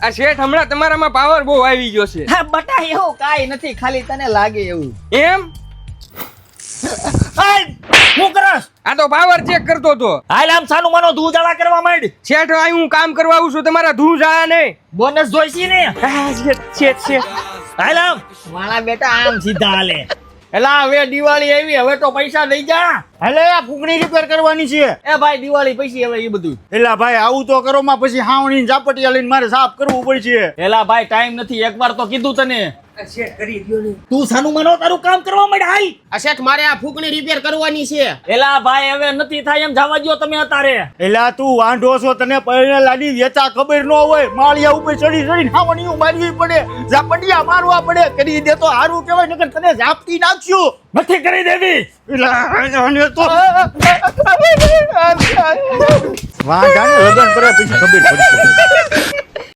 આ શેઠ હમણાં તમારામાં પાવર બહુ આવી ગયો છે. હા બટા એવું કાઈ નથી, ખાલી તને લાગે એવું. એમ હું કરસ? આ તો પાવર ચેક કરતો હતો. હાલ આમ સાનું માનો ધૂ જળા કરવા માંડ. શેઠ અહીં હું કામ કરવા આવું છું, તમારા ધૂળ જાળા નહીં. બોનસ જોઈશી ને? શેઠ હાલ આમ મારા બેટા આમ સીધા હાલે. એલા હવે દિવાળી આવી, હવે તો પૈસા દઈ જા. એટલે આ ફૂંકણી રિપેર કરવાની છે. એ ભાઈ દિવાળી પછી હવે એ બધું. એલા ભાઈ આવું તો કરો માં પછી હાવણી ઝાપટિયા લઈને મારે સાફ કરવું પડશે. એલા ભાઈ ટાઈમ નથી, એકવાર તો કીધું તને. શેઠ કરી દ્યો ને. તું સાનું માનો તારું કામ કરવા માંડ હાલ. આ શેઠ મારે આ ફૂંકણી રિપેર કરવાની છે. એલા ભાઈ હવે નથી થાય એમ જવા દ્યો તમે અતારે. એલા તું વાંઢો છો, તને પહેલા લાડી વેચા ખબર ન હોય. માળિયા ઉપર ચડી ચડીને હાવણીઓ મારવી પડે, ઝાપટિયા મારવા પડે. કરી દે તો સારું કહેવાય, નકર તને ઝાપટી નાખશું. નથી કરી દેવી. એલા આને તો વાંઢાને લગન કરે પછી ખબર પડશે.